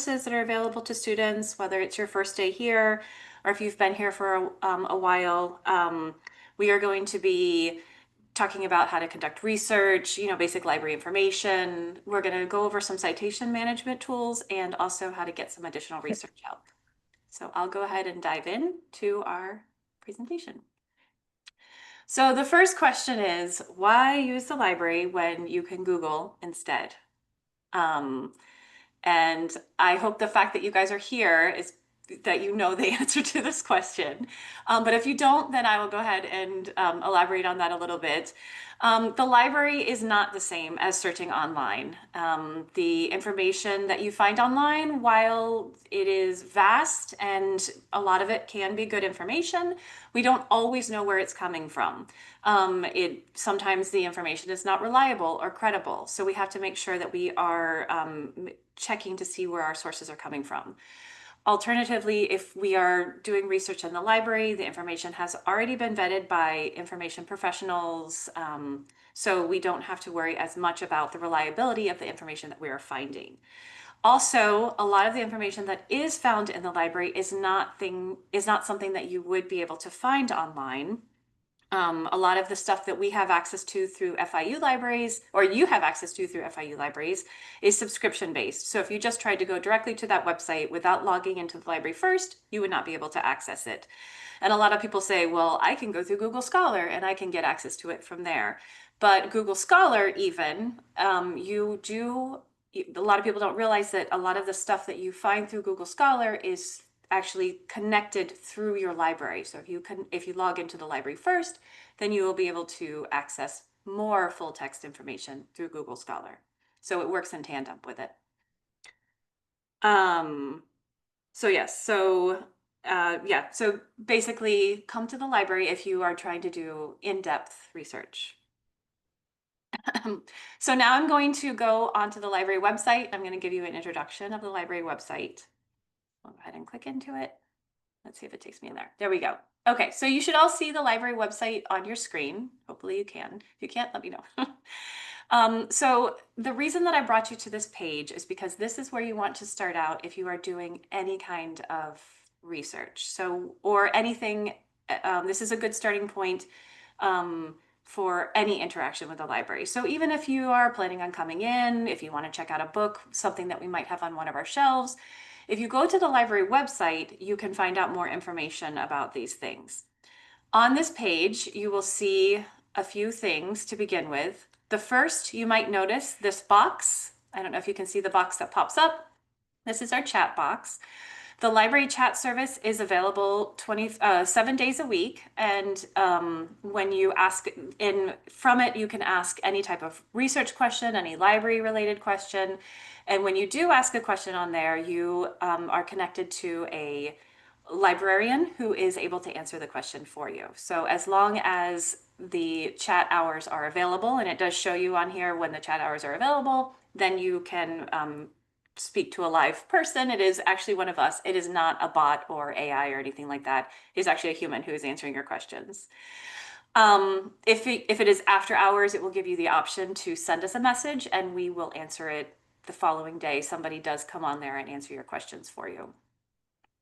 resources that are available to students, whether it's your first day here or if you've been here for a while. We are going to be talking about how to conduct research, basic library information. We're going to go over some citation management tools and also how to get some additional research help. So I'll go ahead and dive in to our presentation. So the first question is, why use the library when you can Google instead? And I hope the fact that you guys are here is that you know the answer to this question. But if you don't, then I will go ahead and elaborate on that a little bit. The library is not the same as searching online. The information that you find online, while it is vast and a lot of it can be good information, we don't always know where it's coming from. Sometimes the information is not reliable or credible, so we have to make sure that we are checking to see where our sources are coming from. Alternatively, if we are doing research in the library, the information has already been vetted by information professionals, so we don't have to worry as much about the reliability of the information that we are finding. Also, a lot of the information that is found in the library is not something that you would be able to find online. A lot of the stuff that we have access to through FIU Libraries, or you have access to through FIU Libraries, is subscription based. So if you just tried to go directly to that website without logging into the library first, you would not be able to access it. And a lot of people say, well, I can go through Google Scholar and I can get access to it from there. But Google Scholar even, a lot of people don't realize that a lot of the stuff that you find through Google Scholar is actually connected through your library. So if you log into the library first, then you will be able to access more full text information through Google Scholar. So it works in tandem with it. So basically come to the library if you are trying to do in-depth research. So now I'm going to go onto the library website. I'm going to give you an introduction of the library website. I'll go ahead and click into it. Let's see if it takes me in there. There we go. Okay, so you should all see the library website on your screen. Hopefully you can. If you can't, let me know. So the reason that I brought you to this page is because this is where you want to start out if you are doing any kind of research. Or anything, this is a good starting point for any interaction with the library. So even if you are planning on coming in, if you want to check out a book, something that we might have on one of our shelves, if you go to the library website, you can find out more information about these things. On this page, you will see a few things to begin with. The first, you might notice this box. I don't know if you can see the box that pops up. This is our chat box. The library chat service is available 7 days a week. And when you ask from it, you can ask any type of research question, any library related question. And when you do ask a question on there, you are connected to a librarian who is able to answer the question for you. So as long as the chat hours are available, and it does show you on here when the chat hours are available, then you can speak to a live person. It is actually one of us. It is not a bot or AI or anything like that. It is actually a human who is answering your questions. If it is after hours, it will give you the option to send us a message and we will answer it the following day. Somebody does come on there and answer your questions for you.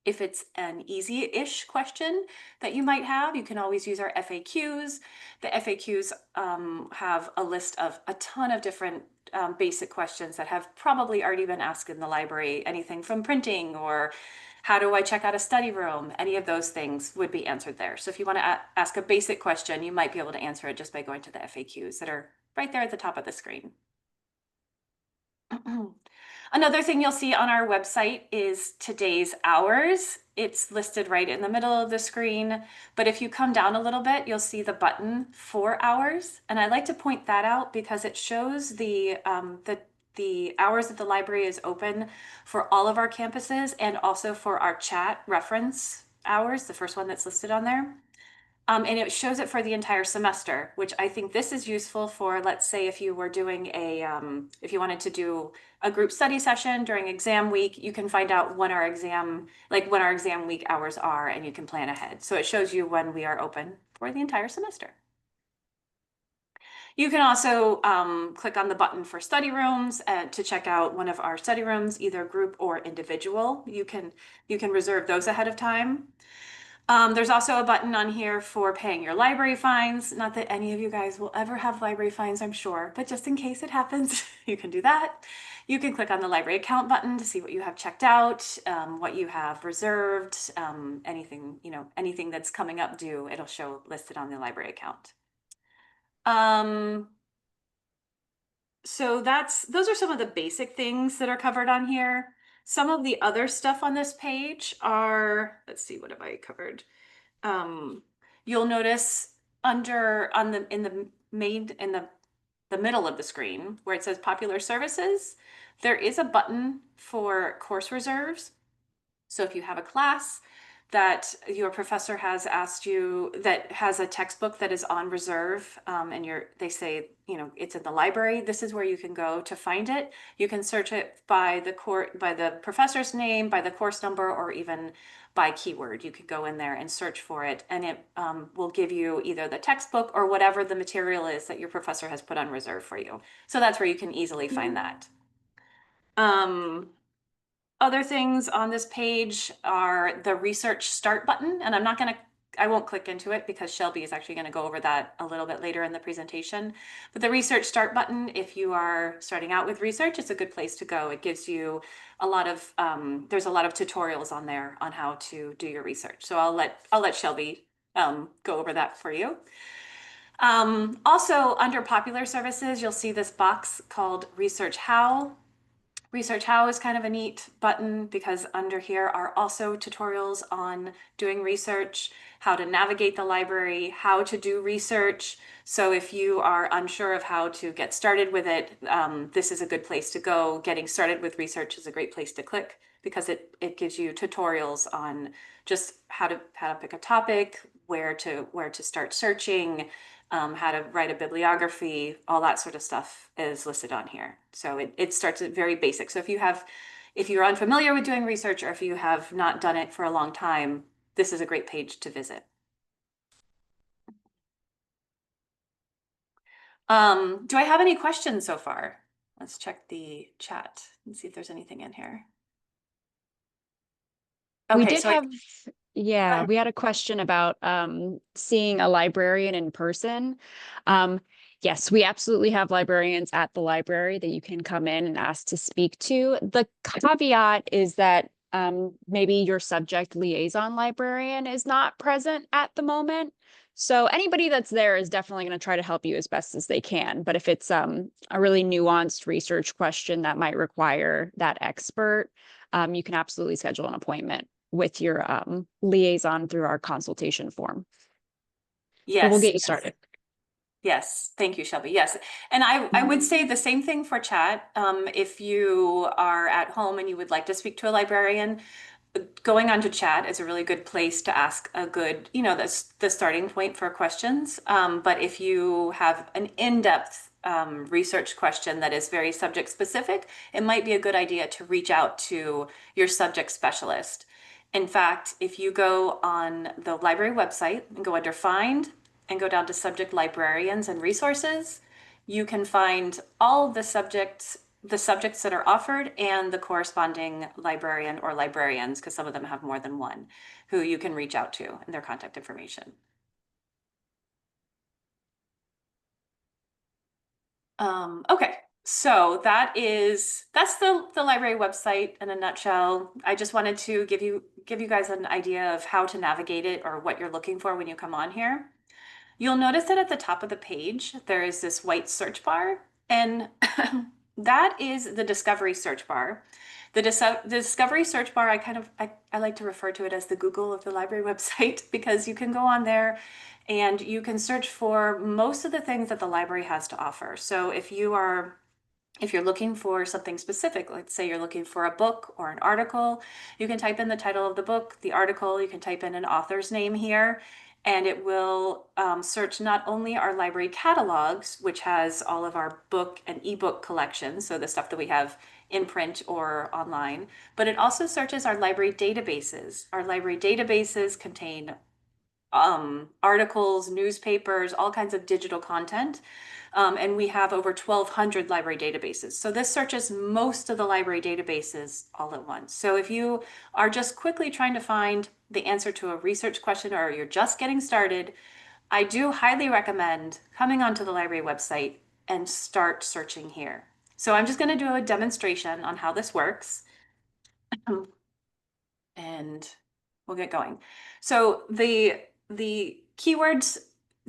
If it's an easy-ish question that you might have, you can always use our FAQs. The FAQs have a list of a ton of different basic questions that have probably already been asked in the library, anything from printing or how do I check out a study room? Any of those things would be answered there. So if you want to ask a basic question, you might be able to answer it just by going to the FAQs that are right there at the top of the screen. Another thing you'll see on our website is today's hours. It's listed right in the middle of the screen, but if you come down a little bit, you'll see the button for hours. And I like to point that out because it shows the hours that the library is open for all of our campuses and also for our chat reference hours, the first one that's listed on there. And it shows it for the entire semester, which I think this is useful for, let's say, if you were doing if you wanted to do a group study session during exam week, you can find out when our exam week hours are, and you can plan ahead. So it shows you when we are open for the entire semester. You can also click on the button for study rooms to check out one of our study rooms, either group or individual. You can reserve those ahead of time. There's also a button on here for paying your library fines. Not that any of you guys will ever have library fines, I'm sure, but just in case it happens, you can do that. You can click on the library account button to see what you have checked out, what you have reserved, anything, anything that's coming up due, it'll show listed on the library account. So those are some of the basic things that are covered on here. Some of the other stuff on this page are, let's see, what have I covered? You'll notice in the middle of the screen where it says popular services, there is a button for course reserves. So if you have a class that your professor has asked you that has a textbook that is on reserve, and they say, it's in the library, this is where you can go to find it. You can search it by the professor's name, by the course number, or even by keyword. You could go in there and search for it, and it will give you either the textbook or whatever the material is that your professor has put on reserve for you. So that's where you can easily find that. Other things on this page are the research start button, and I won't click into it because Shelby is actually going to go over that a little bit later in the presentation. But the research start button, if you are starting out with research, it's a good place to go. It gives you there's a lot of tutorials on there on how to do your research. So I'll let Shelby go over that for you. Also, under popular services, you'll see this box called Research How. Research How is kind of a neat button because under here are also tutorials on doing research, how to navigate the library, how to do research. So if you are unsure of how to get started with it, this is a good place to go. Getting started with research is a great place to click because it gives you tutorials on just how to pick a topic, where to start searching, how to write a bibliography, all that sort of stuff is listed on here. So it starts at very basic. So if you're unfamiliar with doing research, or if you have not done it for a long time, this is a great page to visit. Do I have any questions so far? Let's check the chat and see if there's anything in here. Okay, we had a question about seeing a librarian in person. Yes, we absolutely have librarians at the library that you can come in and ask to speak to. The caveat is that maybe your subject liaison librarian is not present at the moment. So anybody that's there is definitely going to try to help you as best as they can. But if it's a really nuanced research question that might require that expert, you can absolutely schedule an appointment with your liaison through our consultation form. Yes. But we'll get you started. Yes, thank you, Shelby. Yes, and I would say the same thing for chat. If you are at home and you would like to speak to a librarian, going on to chat is a really good place to ask a good, that's the starting point for questions. But if you have an in-depth research question that is very subject specific, it might be a good idea to reach out to your subject specialist. In fact, if you go on the library website and go under Find and go down to Subject Librarians and Resources, you can find all the subjects that are offered and the corresponding librarian or librarians, because some of them have more than one, who you can reach out to and their contact information. Okay, so that's the library website in a nutshell. I just wanted to give you guys an idea of how to navigate it or what you're looking for when you come on here. You'll notice that at the top of the page, there is this white search bar, and that is the discovery search bar. The discovery search bar, I like to refer to it as the Google of the library website, because you can go on there and you can search for most of the things that the library has to offer. So if you're looking for something specific, let's say you're looking for a book or an article, you can type in the title of the book, the article, you can type in an author's name here, and it will search not only our library catalogs, which has all of our book and ebook collections, so the stuff that we have in print or online, but it also searches our library databases. Our library databases contain articles, newspapers, all kinds of digital content. And we have over 1,200 library databases. So this searches most of the library databases all at once. So if you are just quickly trying to find the answer to a research question or you're just getting started, I do highly recommend coming onto the library website and start searching here. So I'm just going to do a demonstration on how this works. And we'll get going. So the keywords,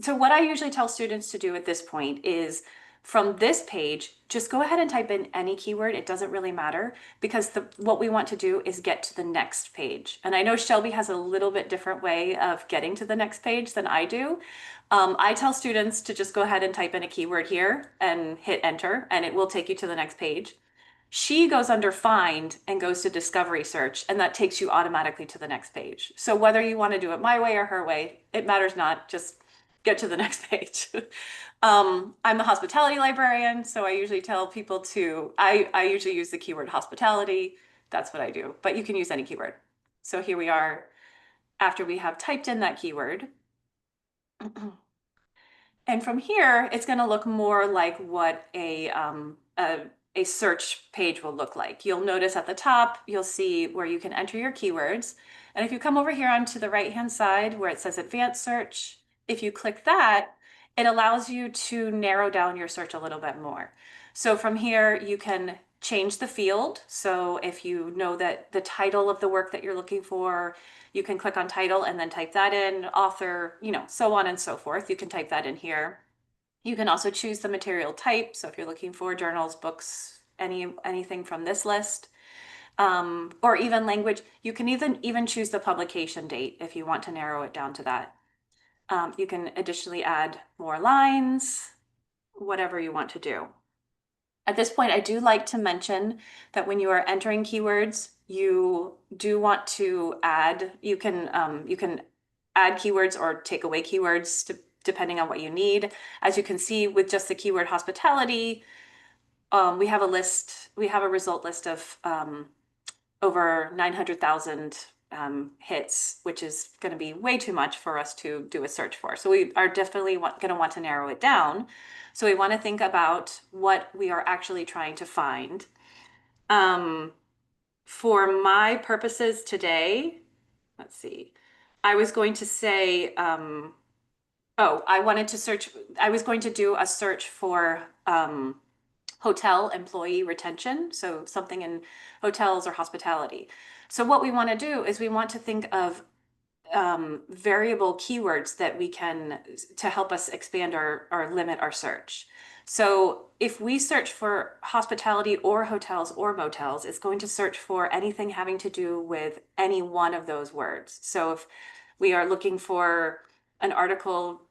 so what I usually tell students to do at this point is from this page, just go ahead and type in any keyword. It doesn't really matter because what we want to do is get to the next page. And I know Shelby has a little bit different way of getting to the next page than I do. I tell students to just go ahead and type in a keyword here and hit enter, and it will take you to the next page. She goes under find and goes to discovery search, and that takes you automatically to the next page. So whether you want to do it my way or her way, it matters not, just get to the next page. I'm the hospitality librarian, so I usually tell people I usually use the keyword hospitality. That's what I do, but you can use any keyword. So here we are after we have typed in that keyword. And from here, it's going to look more like what a search page will look like. You'll notice at the top, you'll see where you can enter your keywords. And if you come over here onto the right-hand side where it says advanced search, if you click that, it allows you to narrow down your search a little bit more. So from here, you can change the field. So if you know that the title of the work that you're looking for, you can click on title and then type that in, author, so on and so forth. You can type that in here. You can also choose the material type. So if you're looking for journals, books, anything from this list, or even language, you can even choose the publication date if you want to narrow it down to that. You can additionally add more lines, whatever you want to do. At this point, I do like to mention that when you are entering keywords, you do want to add, you can add keywords or take away keywords depending on what you need. As you can see with just the keyword hospitality, we have a result list of over 900,000 hits, which is going to be way too much for us to do a search for. So we are definitely going to want to narrow it down. So we want to think about what we are actually trying to find. For my purposes today, let's see, I was going to say, I was going to do a search for hotel employee retention, so something in hotels or hospitality. So what we want to do is we want to think of variable keywords that we can to help us expand or limit our search. So if we search for hospitality or hotels or motels, it's going to search for anything having to do with any one of those words. So if we are looking for an article,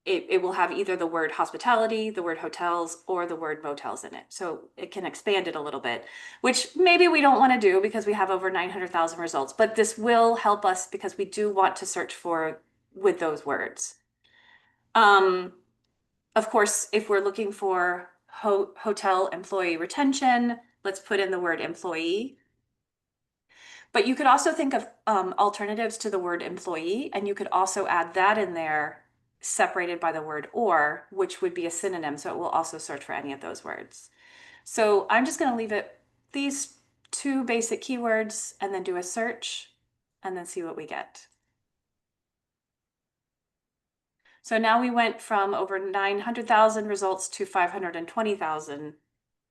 it will have either the word hospitality, the word hotels, or the word motels in it. So it can expand it a little bit, which maybe we don't want to do because we have over 900,000 results, but this will help us because we do want to search for with those words. Of course, if we're looking for hotel employee retention, let's put in the word employee. But you could also think of alternatives to the word employee, and you could also add that in there separated by the word or, which would be a synonym. So it will also search for any of those words. So I'm just going to leave it these two basic keywords and then do a search and then see what we get. So now we went from over 900,000 results to 520,000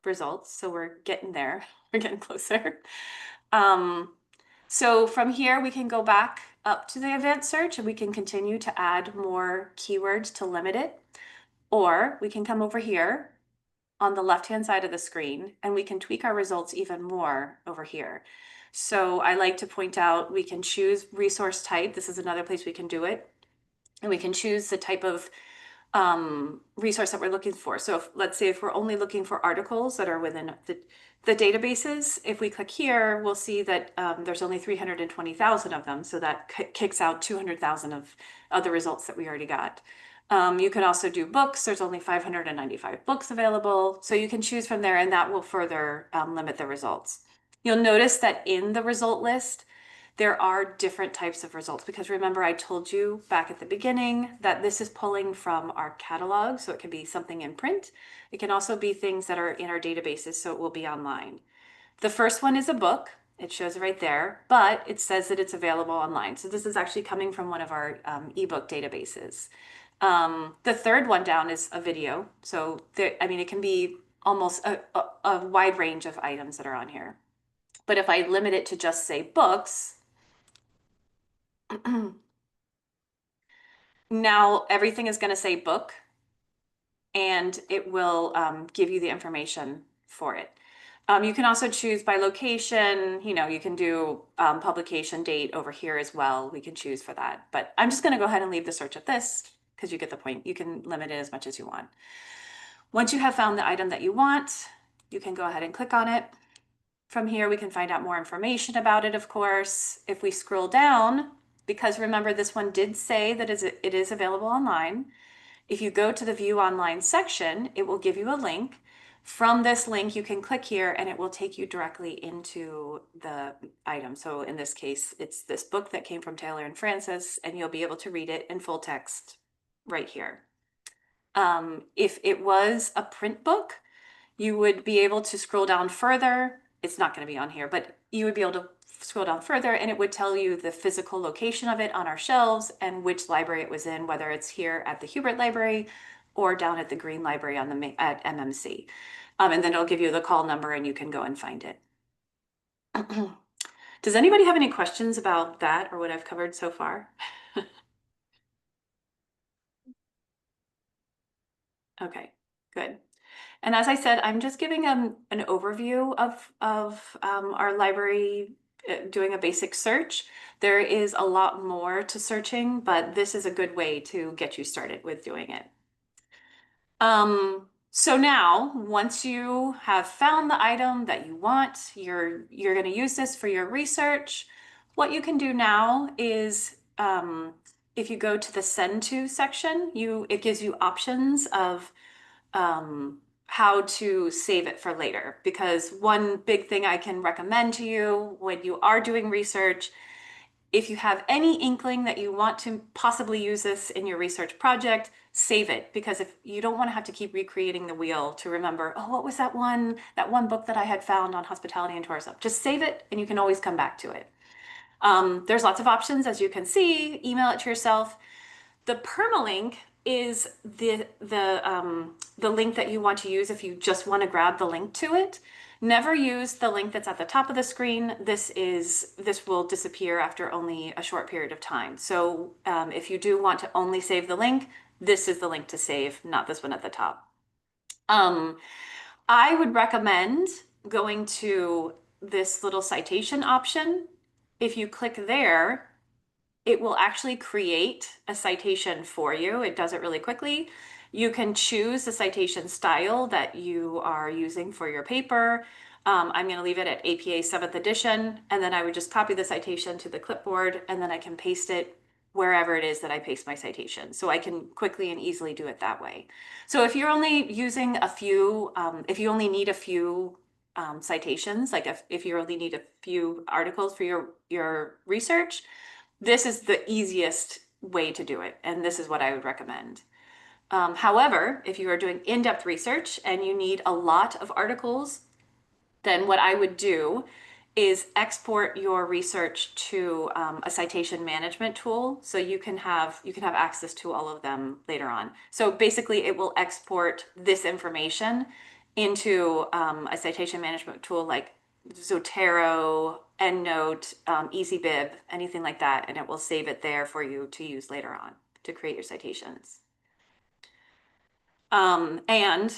results. So we're getting there. We're getting closer. So from here, we can go back up to the advanced search and we can continue to add more keywords to limit it. Or we can come over here on the left-hand side of the screen and we can tweak our results even more over here. So I like to point out, we can choose resource type. This is another place we can do it. And we can choose the type of resource that we're looking for. So let's say if we're only looking for articles that are within the databases, if we click here, we'll see that there's only 320,000 of them. So that kicks out 200,000 of the results that we already got. You can also do books. There's only 595 books available. So you can choose from there and that will further limit the results. You'll notice that in the result list, there are different types of results, because remember I told you back at the beginning that this is pulling from our catalog, so it can be something in print. It can also be things that are in our databases, so it will be online. The first one is a book. It shows it right there, but it says that it's available online. So this is actually coming from one of our ebook databases. The third one down is a video. So there, I mean, it can be almost a wide range of items that are on here. But if I limit it to just say books, now everything is going to say book, and it will give you the information for it. You can also choose by location, you know, you can do publication date over here as well. We can choose for that, but I'm just going to go ahead and leave the search at this because you get the point. You can limit it as much as you want. Once you have found the item that you want, you can go ahead and click on it. From here, we can find out more information about it, of course. If we scroll down, because remember this one did say that it is available online. If you go to the View Online section, it will give you a link. From this link, you can click here and it will take you directly into the item. So in this case, it's this book that came from Taylor and Francis, and you'll be able to read it in full text right here. If it was a print book, you would be able to scroll down further. It's not going to be on here, but you would be able to scroll down further and it would tell you the physical location of it on our shelves and which library it was in, whether it's here at the Hubert Library or down at the Green Library on the at MMC. And then it'll give you the call number and you can go and find it. Does anybody have any questions about that or what I've covered so far? Okay, good. And as I said, I'm just giving an overview of our library, doing a basic search. There is a lot more to searching, but this is a good way to get you started with doing it. So now, once you have found the item that you want, you're going to use this for your research. What you can do now is, if you go to the Send To section, it gives you options of how to save it for later. Because one big thing I can recommend to you when you are doing research, if you have any inkling that you want to possibly use this in your research project, save it, because if you don't want to have to keep recreating the wheel to remember, oh, what was that one book that I had found on hospitality and tourism? Just save it and you can always come back to it. There's lots of options, as you can see. Email it to yourself. The permalink is the link that you want to use if you just want to grab the link to it. Never use the link that's at the top of the screen. This will disappear after only a short period of time. So if you do want to only save the link, this is the link to save, not this one at the top. I would recommend going to this little citation option. If you click there, it will actually create a citation for you. It does it really quickly. You can choose the citation style that you are using for your paper. I'm going to leave it at APA 7th edition, and then I would just copy the citation to the clipboard, and then I can paste it wherever it is that I paste my citation. So I can quickly and easily do it that way. So if you're only using a few, if you only need a few citations, like if you only need a few articles for your research, this is the easiest way to do it, and this is what I would recommend. However, if you are doing in-depth research and you need a lot of articles, then what I would do is export your research to a citation management tool, so you can have access to all of them later on. So basically, it will export this information into a citation management tool like Zotero, EndNote, EasyBib, anything like that, and it will save it there for you to use later on to create your citations. And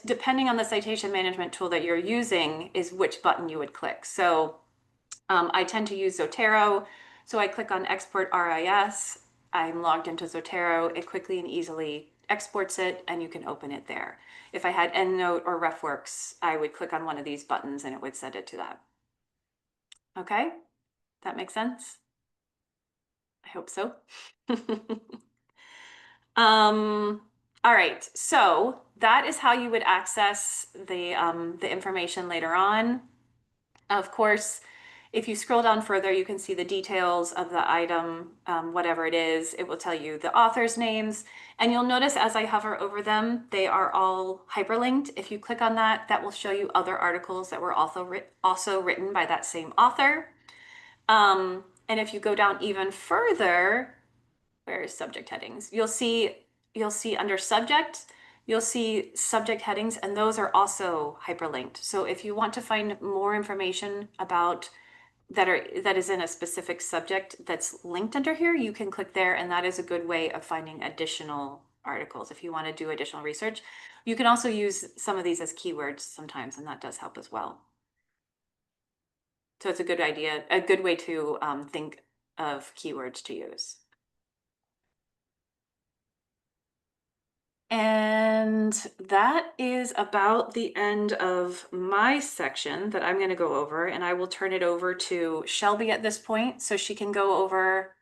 depending on the citation management tool that you're using is which button you would click. So I tend to use Zotero, so I click on Export RIS. I'm logged into Zotero. It quickly and easily exports it, and you can open it there. If I had EndNote or RefWorks, I would click on one of these buttons and it would send it to that. Okay, that makes sense? I hope so. All right, so that is how you would access the information later on. Of course, If you scroll down further, you can see the details of the item, whatever it is. It will tell you the author's names. And you'll notice as I hover over them, they are all hyperlinked. If you click on that, that will show you other articles that were also written by that same author. And if you go down even further, where is subject headings? You'll see under subject, you'll see subject headings, and those are also hyperlinked. So if you want to find more information about that is in a specific subject that's linked under here, you can click there, and that is a good way of finding additional articles if you want to do additional research. You can also use some of these as keywords sometimes, and that does help as well. So it's a good idea, a good way to think of keywords to use. And that is about the end of my section that I'm going to go over, and I will turn it over to Shelby at this point so she can go over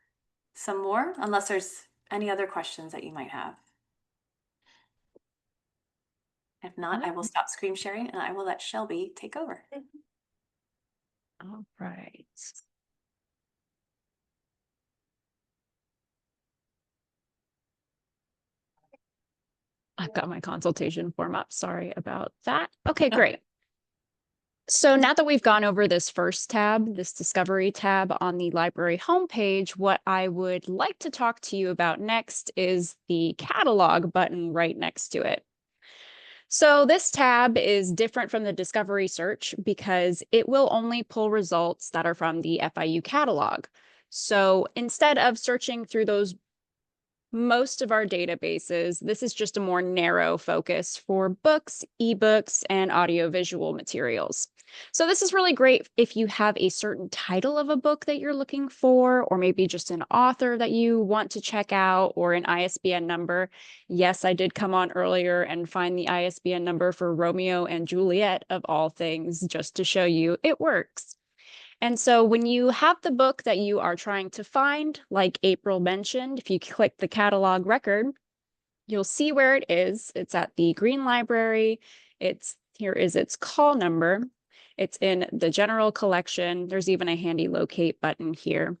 some more, unless there's any other questions that you might have. If not, I will stop screen sharing and I will let Shelby take over. All right. I've got my consultation form up. Sorry about that. Okay, great. So now that we've gone over this first tab, this discovery tab on the library homepage, what I would like to talk to you about next is the catalog button right next to it. So this tab is different from the discovery search because it will only pull results that are from the FIU catalog. So instead of searching through most of our databases, this is just a more narrow focus for books, ebooks, and audiovisual materials. So this is really great if you have a certain title of a book that you're looking for, or maybe just an author that you want to check out, or an ISBN number. Yes, I did come on earlier and find the ISBN number for Romeo and Juliet, of all things, just to show you it works. And so when you have the book that you are trying to find, like April mentioned, if you click the catalog record, you'll see where it is. It's at the Green Library. Here is its call number. It's in the general collection. There's even a handy locate button here.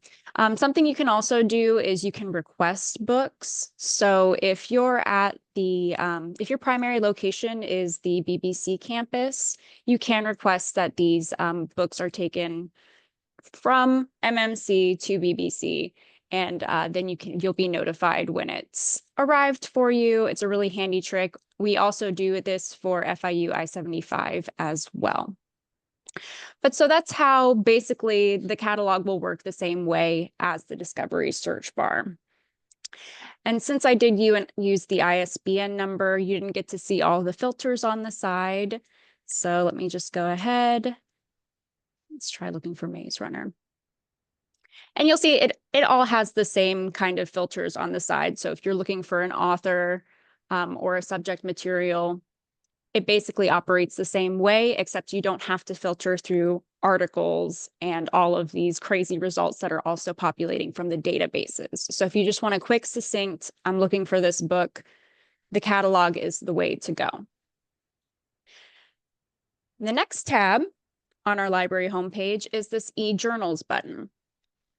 Something you can also do is you can request books. So if you're at if your primary location is the BBC campus, you can request that these books are taken from MMC to BBC, and then you'll be notified when it's arrived for you. It's a really handy trick. We also do this for FIU I-75 as well. But so that's how basically the catalog will work the same way as the discovery search bar. And since I did use the ISBN number, you didn't get to see all the filters on the side. So let me just go ahead. Let's try looking for Maze Runner. And you'll see it all has the same kind of filters on the side. So if you're looking for an author or a subject material, it basically operates the same way, except you don't have to filter through articles and all of these crazy results that are also populating from the databases. So if you just want a quick, succinct, I'm looking for this book, the catalog is the way to go. The next tab on our library homepage is this eJournals button.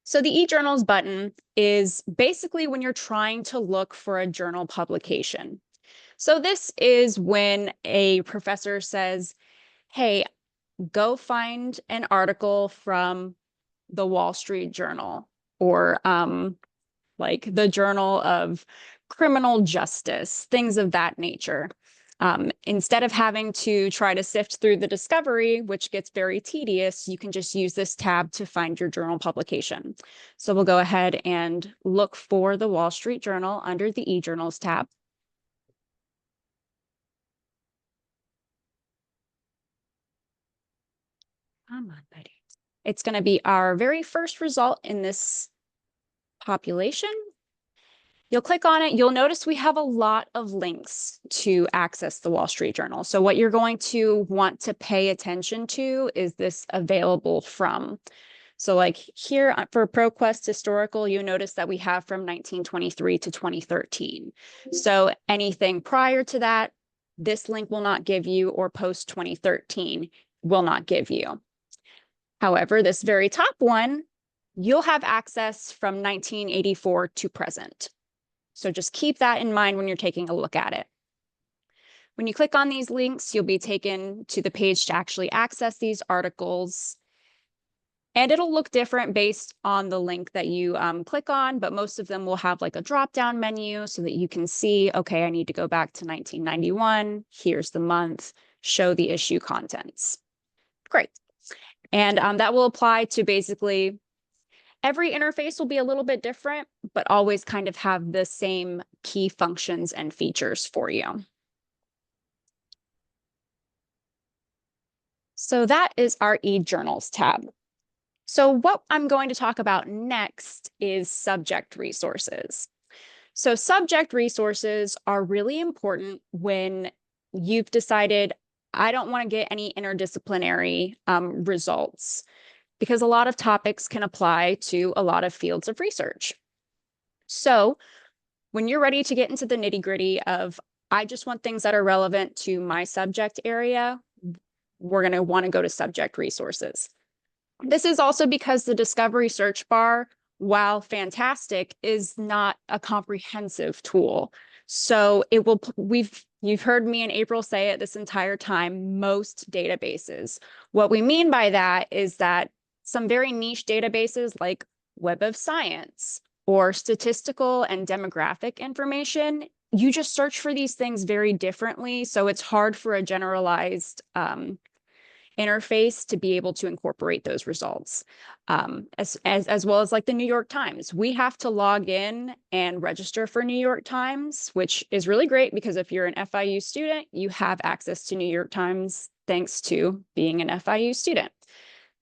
So the eJournals button is basically when you're trying to look for a journal publication. So this is when a professor says, hey, go find an article from the Wall Street Journal, or like the Journal of Criminal Justice, things of that nature. Instead of having to try to sift through the discovery, which gets very tedious, you can just use this tab to find your journal publication. So we'll go ahead and look for the Wall Street Journal under the eJournals tab. Come on, buddy. It's going to be our very first result in this population. You'll click on it. You'll notice we have a lot of links to access the Wall Street Journal. So what you're going to want to pay attention to is this available from. So like here for ProQuest historical, you notice that we have from 1923 to 2013. So anything prior to that, this link will not give you, or post 2013 will not give you. However, this very top one, you'll have access from 1984 to present. So just keep that in mind when you're taking a look at it. When you click on these links, you'll be taken to the page to actually access these articles. And it'll look different based on the link that you click on, but most of them will have like a drop-down menu so that you can see, okay, I need to go back to 1991. Here's the month, show the issue contents. Great. And that will apply to basically every interface will be a little bit different, but always kind of have the same key functions and features for you. So that is our eJournals tab. So what I'm going to talk about next is subject resources. So subject resources are really important when you've decided, I don't want to get any interdisciplinary results, because a lot of topics can apply to a lot of fields of research. So when you're ready to get into the nitty-gritty of, I just want things that are relevant to my subject area, we're going to want to go to subject resources. This is also because the discovery search bar, while fantastic, is not a comprehensive tool. So it will, you've heard me and April say it this entire time, most databases. What we mean by that is that some very niche databases like Web of Science or statistical and demographic information, you just search for these things very differently. So it's hard for a generalized interface to be able to incorporate those results. As well as like the New York Times. We have to log in and register for New York Times, which is really great because if you're an FIU student, you have access to New York Times thanks to being an FIU student.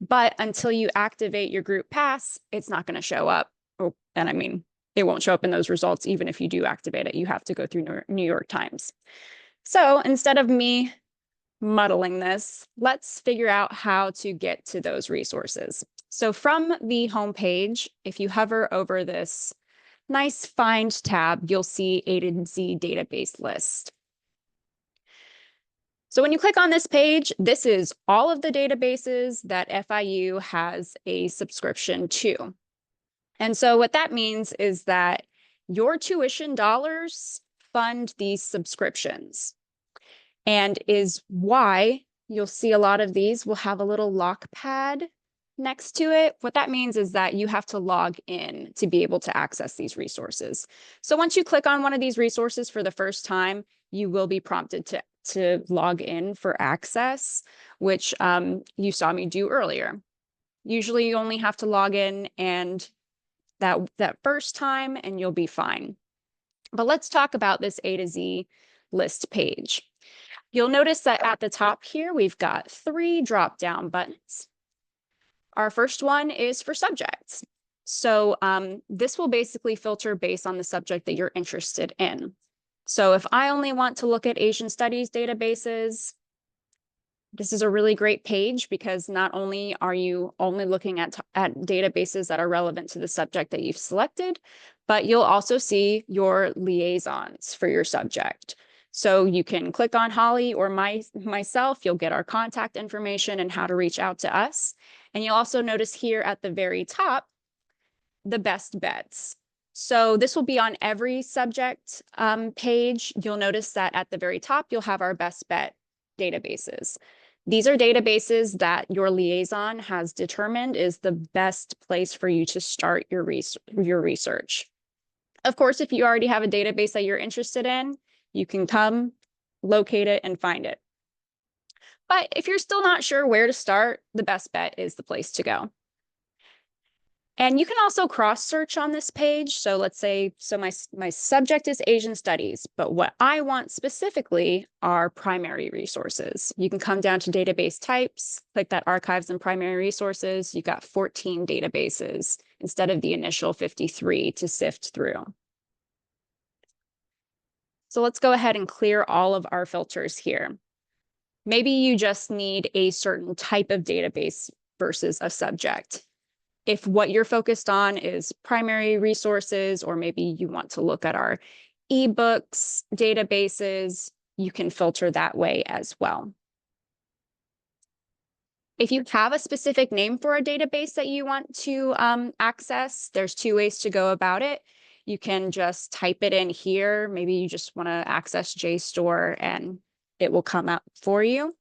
But until you activate your group pass, it's not going to show up. Oh, and I mean, it won't show up in those results even if you do activate it. You have to go through New York Times. So instead of me muddling this, let's figure out how to get to those resources. So from the home page, if you hover over this nice Find tab, you'll see A to Z database list. So when you click on this page, this is all of the databases that FIU has a subscription to. And so what that means is that your tuition dollars fund these subscriptions. And is why you'll see a lot of these will have a little lock pad next to it. What that means is that you have to log in to be able to access these resources. So once you click on one of these resources for the first time, you will be prompted to log in for access, which you saw me do earlier. Usually you only have to log in and that first time and you'll be fine. But let's talk about this A to Z list page. You'll notice that at the top here, we've got 3 drop-down buttons. Our first one is for subjects. So this will basically filter based on the subject that you're interested in. So if I only want to look at Asian studies databases, this is a really great page because not only are you only looking at databases that are relevant to the subject that you've selected, but you'll also see your liaisons for your subject. So you can click on Holly or myself, you'll get our contact information and how to reach out to us. And you'll also notice here at the very top, the best bets. So this will be on every subject page. You'll notice that at the very top, you'll have our best bet databases. These are databases that your liaison has determined is the best place for you to start your research. Of course, if you already have a database that you're interested in, you can come, locate it, and find it. But if you're still not sure where to start, the best bet is the place to go. And you can also cross-search on this page. So let's say, my subject is Asian studies, but what I want specifically are primary resources. You can come down to database types, click that archives and primary resources. You've got 14 databases instead of the initial 53 to sift through. So let's go ahead and clear all of our filters here. Maybe you just need a certain type of database versus a subject. If what you're focused on is primary resources, or maybe you want to look at our ebooks databases, you can filter that way as well. If you have a specific name for a database that you want to access, there's two ways to go about it. You can just type it in here. Maybe you just want to access JSTOR and it will come up for you.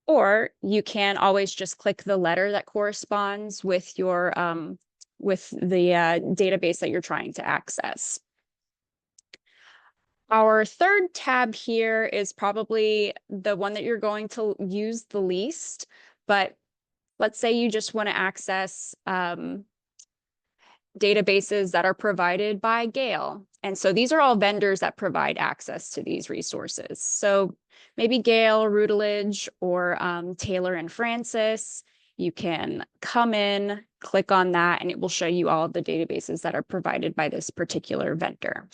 Or you can always just click the letter that corresponds with your with the database that you're trying to access. Our third tab here is probably the one that you're going to use the least, but let's say you just want to access databases that are provided by Gale. And so these are all vendors that provide access to these resources. So maybe Gale, Routledge, or Taylor and Francis. You can come in, click on that, and it will show you all of the databases that are provided by this particular vendor.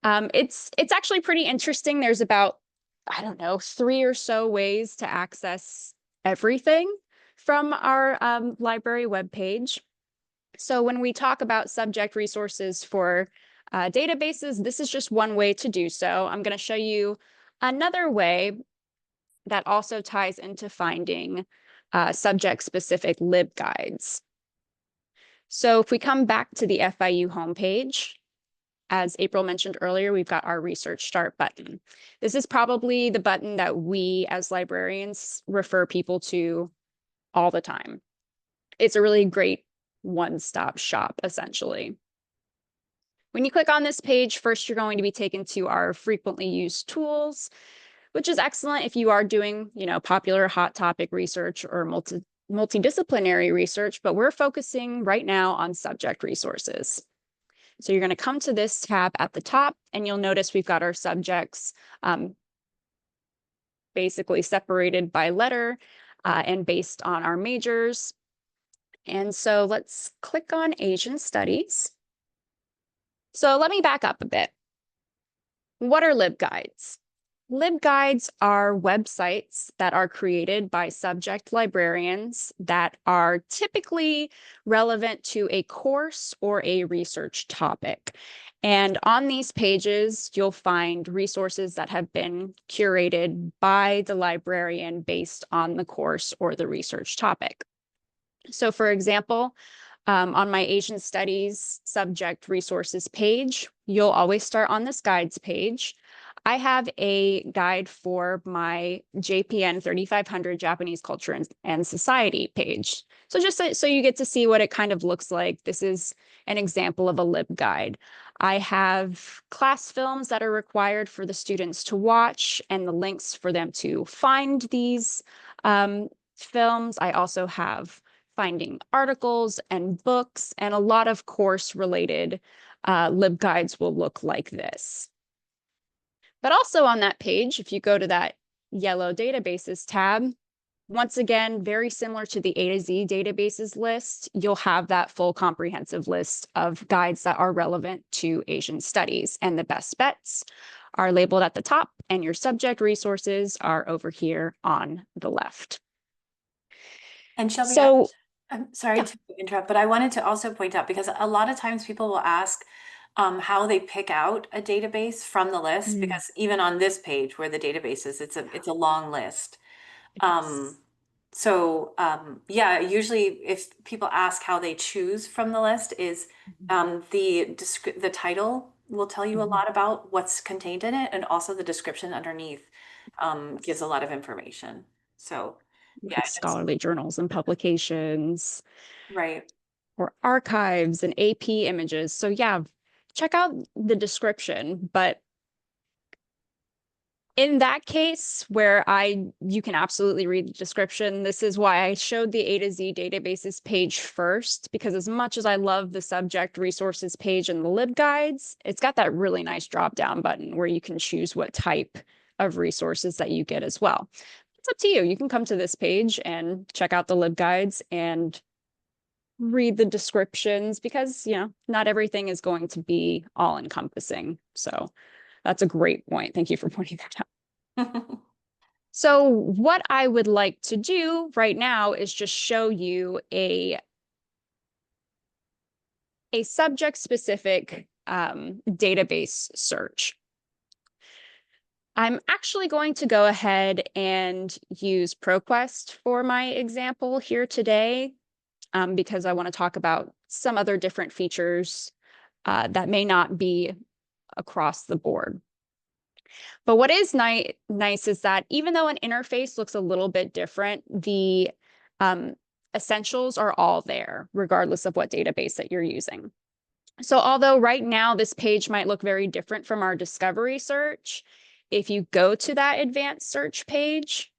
It's actually pretty interesting. There's about, I don't know, 3 or so ways to access everything from our library webpage. So when we talk about subject resources for databases, this is just one way to do so. I'm going to show you another way that also ties into finding subject-specific LibGuides. So if we come back to the FIU homepage, as April mentioned earlier, we've got our Research Start button. This is probably the button that we as librarians refer people to all the time. It's a really great one-stop shop, essentially. When you click on this page, first you're going to be taken to our frequently used tools, which is excellent if you are doing, popular hot topic research or multidisciplinary research, but we're focusing right now on subject resources. So you're going to come to this tab at the top, and you'll notice we've got our subjects basically separated by letter and based on our majors. And so let's click on Asian Studies. So let me back up a bit. What are LibGuides? LibGuides are websites that are created by subject librarians that are typically relevant to a course or a research topic. And on these pages, you'll find resources that have been curated by the librarian based on the course or the research topic. So for example, on my Asian Studies subject resources page, you'll always start on this guides page. I have a guide for my JPN 3500 Japanese Culture and Society page. So just so you get to see what it kind of looks like, this is an example of a LibGuide. I have class films that are required for the students to watch and the links for them to find these films. I also have finding articles and books, and a lot of course-related LibGuides will look like this. But also on that page, if you go to that yellow databases tab, once again, very similar to the A to Z databases list, you'll have that full comprehensive list of guides that are relevant to Asian studies. And the best bets are labeled at the top, and your subject resources are over here on the left. And Shelby, So, I'm sorry to interrupt, but I wanted to also point out, because a lot of times people will ask how they pick out a database from the list, because even on this page where the database is, it's a long list. Yeah, usually if people ask how they choose from the list is the title will tell you a lot about what's contained in it, and also the description underneath gives a lot of information. So yeah, like scholarly journals and publications, right. or archives and AP images. So yeah, check out the description. But in that case where you can absolutely read the description, this is why I showed the A to Z databases page first, because as much as I love the subject resources page and the LibGuides, it's got that really nice drop-down button where you can choose what type of resources that you get as well. It's up to you. You can come to this page and check out the LibGuides and read the descriptions, because, not everything is going to be all encompassing. So that's a great point. Thank you for pointing that out. So what I would like to do right now is just show you a subject-specific database search. I'm actually going to go ahead and use ProQuest for my example here today, because I want to talk about some other different features that may not be across the board. But what is nice is that even though an interface looks a little bit different, the essentials are all there, regardless of what database that you're using. So although right now this page might look very different from our discovery search, if you go to that advanced search page,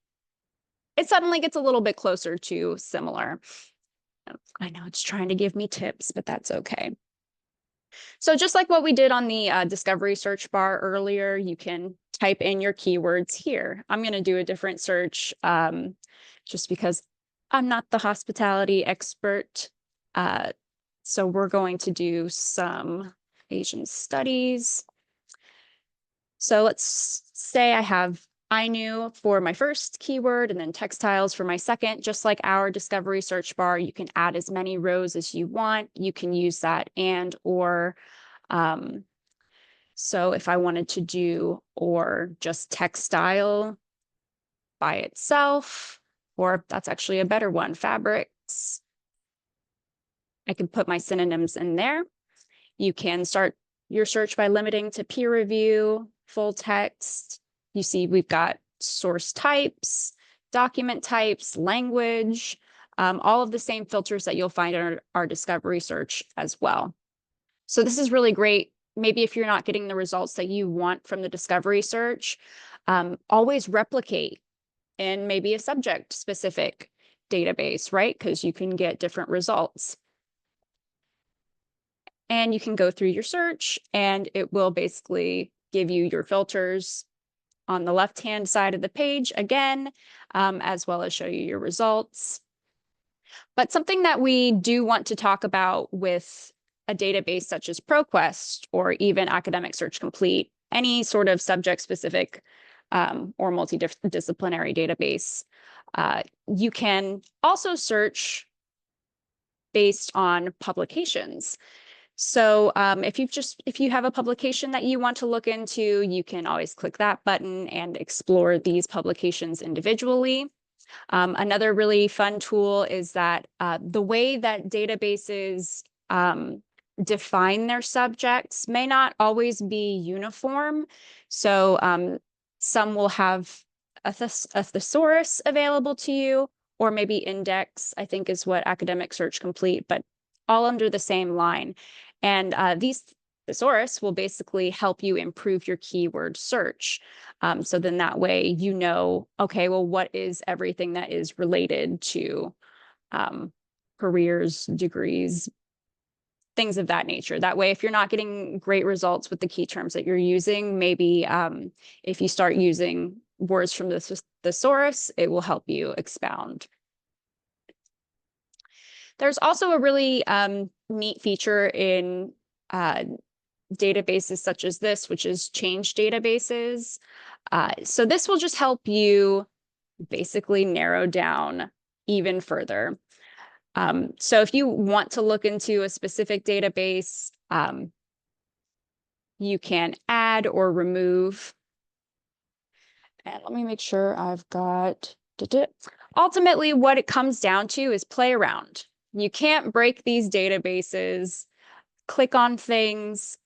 it suddenly gets a little bit closer to similar. I know it's trying to give me tips, but that's okay. So just like what we did on the discovery search bar earlier, you can type in your keywords here. I'm going to do a different search just because I'm not the hospitality expert. So we're going to do some Asian studies. So let's say I have Ainu for my first keyword and then textiles for my second. Just like our discovery search bar, you can add as many rows as you want. You can use that and or. So if I wanted to do or just textile by itself, or that's actually a better one, fabrics, I can put my synonyms in there. You can start your search by limiting to peer review, full text. You see we've got source types, document types, language, all of the same filters that you'll find in our discovery search as well. So this is really great. Maybe if you're not getting the results that you want from the discovery search, always replicate in maybe a subject specific database, right? Because you can get different results. And you can go through your search and it will basically give you your filters on the left-hand side of the page again, as well as show you your results. But something that we do want to talk about with a database such as ProQuest or even Academic Search Complete, any sort of subject-specific or multidisciplinary database, you can also search based on publications. So if you have a publication that you want to look into, you can always click that button and explore these publications individually. Another really fun tool is that the way that databases define their subjects may not always be uniform. So some will have a thesaurus available to you, or maybe index, I think is what Academic Search Complete, but all under the same line. And these thesaurus will basically help you improve your keyword search. So then that way you know, okay, well, what is everything that is related to careers, degrees, things of that nature. That way, if you're not getting great results with the key terms that you're using, maybe if you start using words from the thesaurus, it will help you expound. There's also a really neat feature in databases such as this, which is change databases. So this will just help you basically narrow down even further. So if you want to look into a specific database, you can add or remove. And let me make sure I've got. Ultimately, what it comes down to is play around. You can't break these databases. Click on things,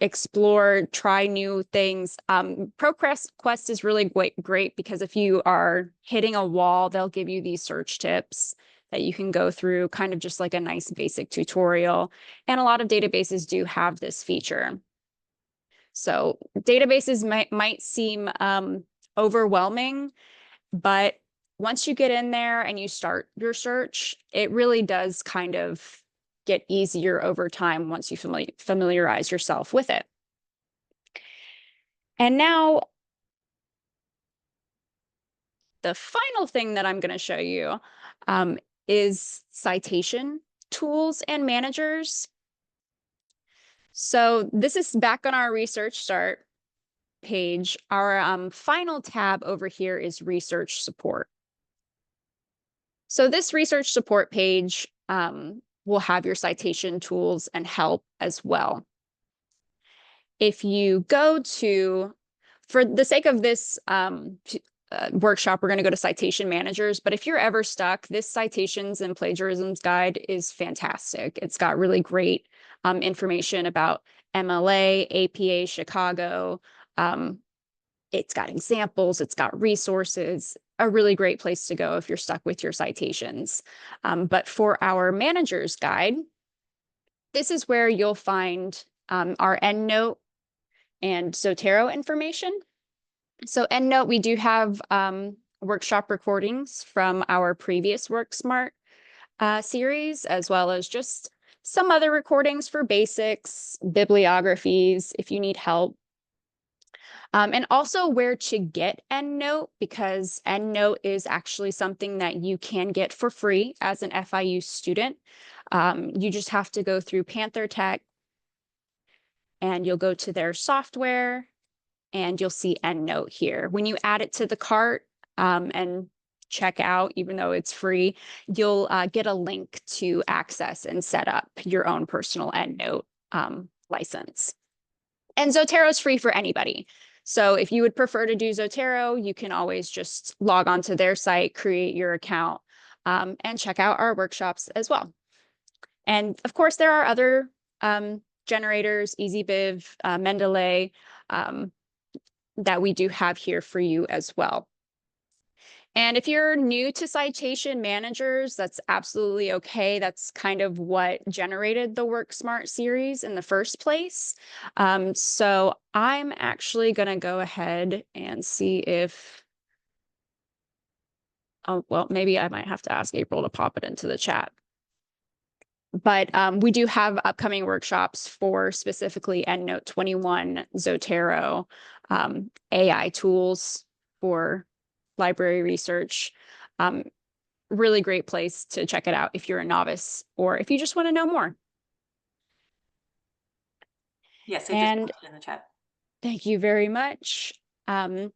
explore, try new things. ProQuest is really great because if you are hitting a wall, they'll give you these search tips that you can go through, kind of just like a nice basic tutorial. And a lot of databases do have this feature. So databases might seem overwhelming, but once you get in there and you start your search, it really does kind of get easier over time once you familiarize yourself with it. And now, the final thing that I'm going to show you is citation tools and managers. So this is back on our research start page. Our final tab over here is research support. So this research support page will have your citation tools and help as well. If you go to For the sake of this workshop, we're going to go to citation managers. But if you're ever stuck, this citations and plagiarisms guide is fantastic. It's got really great information about MLA, APA, Chicago. It's got examples, it's got resources, a really great place to go if you're stuck with your citations. But for our manager's guide, this is where you'll find our EndNote and Zotero information. So EndNote, we do have workshop recordings from our previous WorkSmart series, as well as just some other recordings for basics, bibliographies, if you need help. And also where to get EndNote, because EndNote is actually something that you can get for free as an FIU student. You just have to go through Panther Tech and you'll go to their software and you'll see EndNote here. When you add it to the cart and check out, even though it's free, you'll get a link to access and set up your own personal EndNote license. And Zotero is free for anybody. So if you would prefer to do Zotero, you can always just log onto their site, create your account, and check out our workshops as well. And of course, there are other generators, EasyBib, Mendeley, that we do have here for you as well. And if you're new to citation managers, that's absolutely okay. That's kind of what generated the WorkSmart series in the first place. So I'm actually going to go ahead and see if, oh, well, maybe I might have to ask April to pop it into the chat. But we do have upcoming workshops for specifically EndNote 21, Zotero, AI tools for library research. Really great place to check it out if you're a novice or if you just want to know more. Yes, I just put it in the chat. Thank you very much. And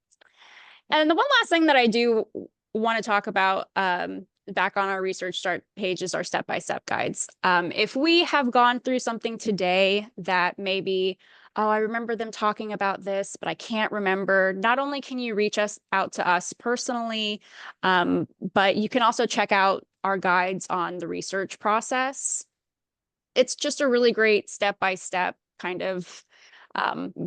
the one last thing that I do want to talk about back on our research start page is our step-by-step guides. If we have gone through something today that maybe, oh, I remember them talking about this, but I can't remember, not only can you reach out to us personally, but you can also check out our guides on the research process. It's just a really great step-by-step kind of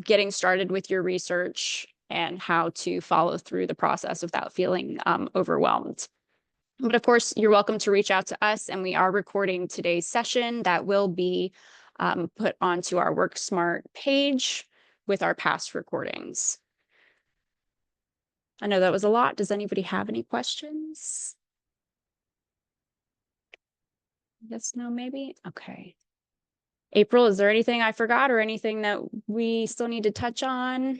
getting started with your research and how to follow through the process without feeling overwhelmed. But of course, you're welcome to reach out to us, and we are recording today's session that will be put onto our WorkSmart page with our past recordings. I know that was a lot. Does anybody have any questions? Yes, no, maybe? Okay. April, is there anything I forgot or anything that we still need to touch on?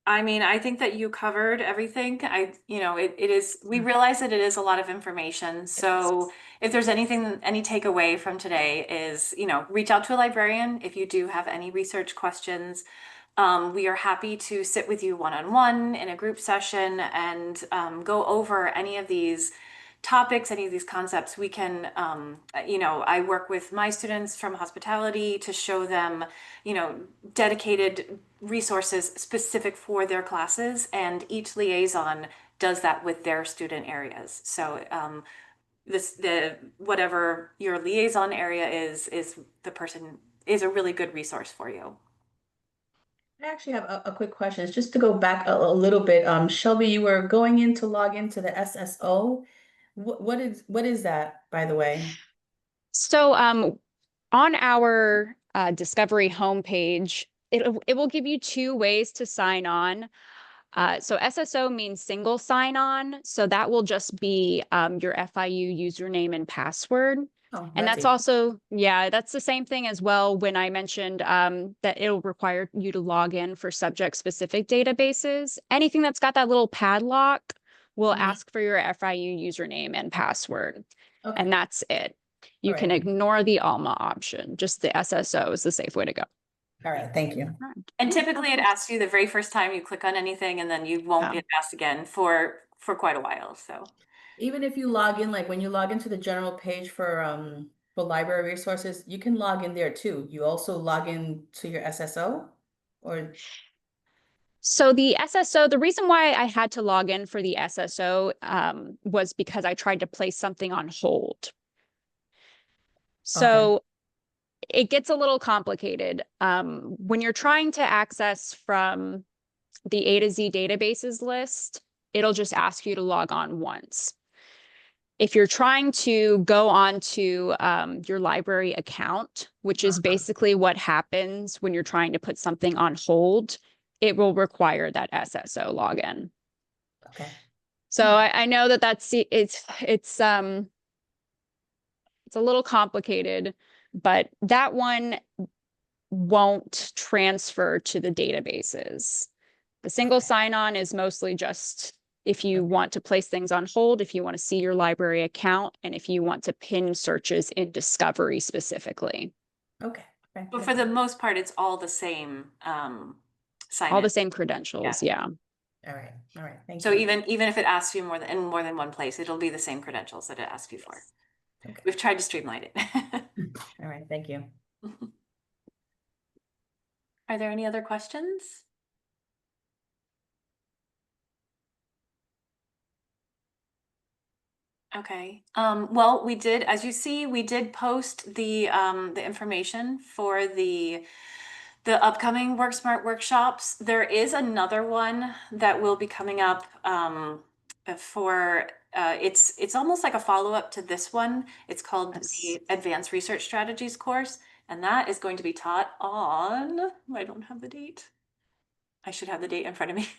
I mean, I think that you covered everything. We realize that it is a lot of information. So if there's anything, any takeaway from today is, reach out to a librarian if you do have any research questions. We are happy to sit with you one-on-one in a group session and go over any of these topics, any of these concepts. We can, I work with my students from hospitality to show them, dedicated resources specific for their classes, and each liaison does that with their student areas. So whatever your liaison area is the person is a really good resource for you. I actually have a quick question. It's just to go back a little bit. Shelby, you were going in to log into the SSO. What is that, by the way? So on our Discovery homepage, it will give you two ways to sign on. So SSO means single sign-on. So that will just be your FIU username and password. Oh, And that's also, yeah, that's the same thing as well when I mentioned that it'll require you to log in for subject-specific databases. Anything that's got that little padlock will ask for your FIU username and password. Okay. And that's it. You can ignore the ALMA option. Just the SSO is the safe way to go. All right, thank you. And typically it asks you the very first time you click on anything, and then you won't get asked again for quite a while. So even if you log in, like when you log into the general page for library resources, you can log in there too. You also log in to your SSO, or So the SSO, the reason why I had to log in for the SSO was because I tried to place something on hold. So it gets a little complicated. When you're trying to access from the A to Z databases list, it'll just ask you to log on once. If you're trying to go on to your library account, which is basically what happens when you're trying to put something on hold, it will require that SSO login. Okay. So I know that it's a little complicated, but that one won't transfer to the databases. The single sign-on is mostly just if you want to place things on hold, if you want to see your library account, and if you want to pin searches in Discovery specifically. Okay. But for the most part, it's all the same sign All in. the same credentials, yeah. All right. Thank So you. even if it asks you in more than one place, it'll be the same credentials that it asks you for. Okay. We've tried to streamline it. All right. Thank you. Are there any other questions? Okay. Well, we did, as you see, we did post the information for the upcoming Work Smart workshops. There is another one that will be coming up for it's almost like a follow-up to this one. It's called the Advanced Research Strategies course, and that is going to be taught on, I don't have the date. I should have the date in front of me.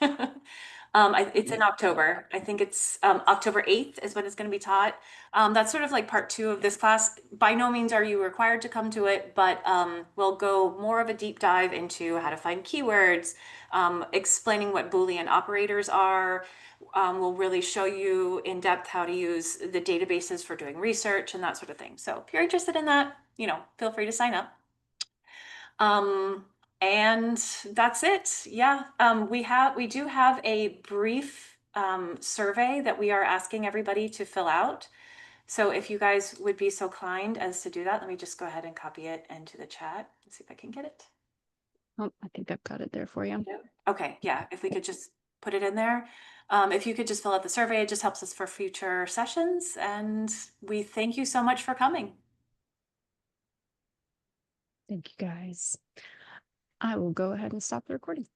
It's in October. I think it's October 8th is when it's going to be taught. That's sort of like part 2 of this class. By no means are you required to come to it, but we'll go more of a deep dive into how to find keywords, explaining what Boolean operators are. We'll really show you in depth how to use the databases for doing research and that sort of thing. So if you're interested in that, feel free to sign up. And that's it. Yeah. We do have a brief survey that we are asking everybody to fill out. So if you guys would be so kind as to do that, let me just go ahead and copy it into the chat. Let's see if I can get it. Oh, I think I've got it there for you. Okay. Yeah. If we could just put it in there. If you could just fill out the survey, it just helps us for future sessions. And we thank you so much for coming. Thank you, guys. I will go ahead and stop the recording.